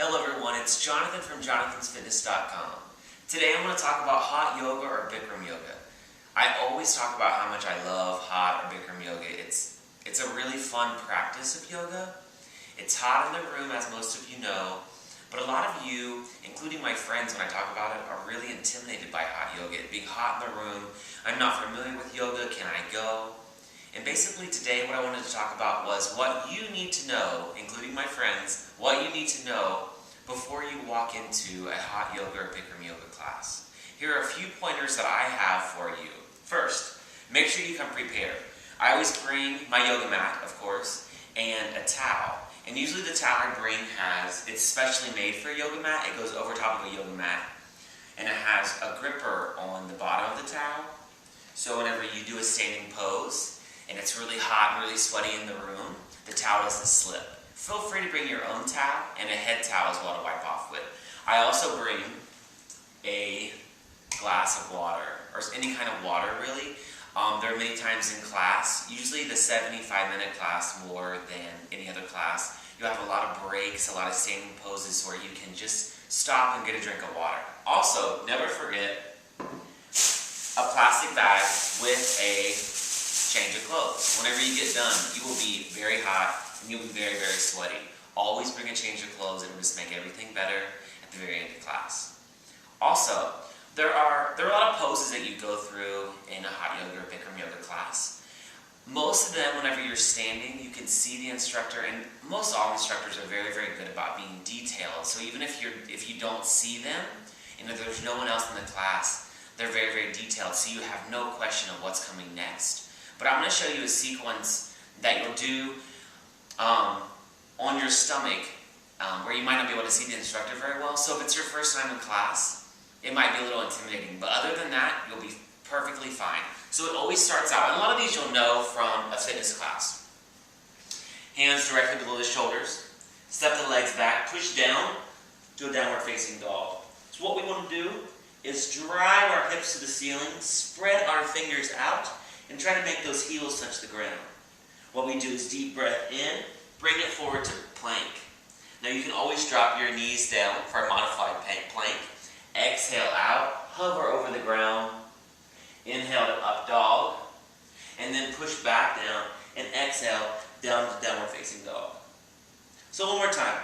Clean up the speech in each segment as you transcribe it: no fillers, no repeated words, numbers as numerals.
Hello everyone, it's Jonathan from jonathansfitness.com. Today I'm going to talk about hot yoga or Bikram yoga. I always talk about how much I love hot or Bikram yoga. It's a really fun practice of yoga. It's hot in the room, as most of you know, but a lot of you, including my friends when I talk about it, are really intimidated by hot yoga. It being hot in the room, I'm not familiar with yoga, can I go? And basically today what I wanted to talk about was what you need to know, including my friends, what you need to know before you walk into a hot yoga or Bikram yoga class. Here are a few pointers that I have for you. First, make sure you come prepared. I always bring my yoga mat, of course, and a towel. And usually the towel I bring it's specially made for a yoga mat. It goes over top of a yoga mat. And it has a gripper on the bottom of the towel. So whenever you do a standing pose, and it's really hot and really sweaty in the room, the towel doesn't slip. Feel free to bring your own towel and a head towel as well to wipe off with. I also bring a glass of water, or any kind of water really. There are many times in class, usually the 75-minute class more than any other class, you have a lot of breaks, a lot of standing poses where you can just stop and get a drink of water. Also, never forget a plastic bag with a change of clothes. Whenever you get done, you will be very hot and you'll be very, very sweaty. Always bring a change of clothes. It will just make everything better at the very end of class. Also, there are a lot of poses that you go through in a hot yoga or Bikram yoga class. Most of them, whenever you're standing, you can see the instructor, and most all instructors are very, very good about being detailed. So even if you don't see them, and if there's no one else in the class, they're very, very detailed, so you have no question of what's coming next. But I'm going to show you a sequence that you'll do on your stomach where you might not be able to see the instructor very well. So if it's your first time in class, it might be a little intimidating. But other than that, you'll be perfectly fine. So it always starts out, and a lot of these you'll know from a fitness class. Hands directly below the shoulders. Step the legs back, push down to a downward facing dog. So what we want to do is drive our hips to the ceiling, spread our fingers out, and try to make those heels touch the ground. What we do is deep breath in, bring it forward to plank. Now you can always drop your knees down for a modified plank. Exhale out, hover over the ground. Inhale to up dog, and then push back down, and exhale down to downward facing dog. So one more time.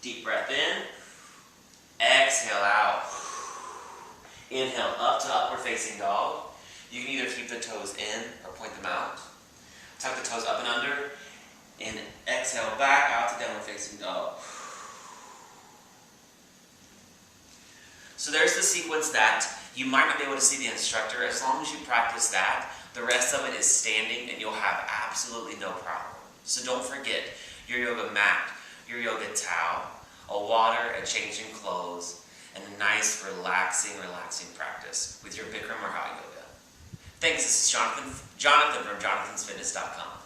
Deep breath in, exhale out. Inhale up to upward facing dog. You can either keep the toes in or point them out. Tuck the toes up and under, and exhale back out to downward facing dog. So there's the sequence that you might not be able to see the instructor. As long as you practice that, the rest of it is standing and you'll have absolutely no problem. So don't forget your yoga mat, your yoga towel, a water, a change in clothes, and a nice relaxing practice with your Bikram or hot yoga. Thanks, this is Jonathan from jonathansfitness.com.